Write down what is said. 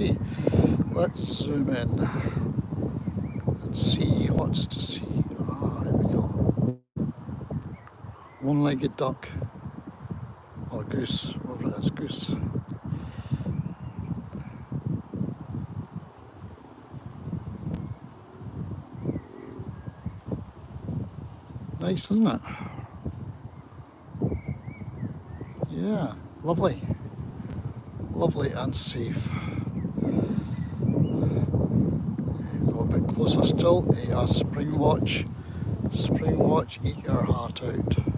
see. Let's zoom in and see what's to see. Ah, here we go. One-legged duck, or goose, whatever it is, goose. Nice, isn't it? Yeah, lovely. Lovely and safe. Go a bit closer still. A spring watch. Spring watch, eat your heart out.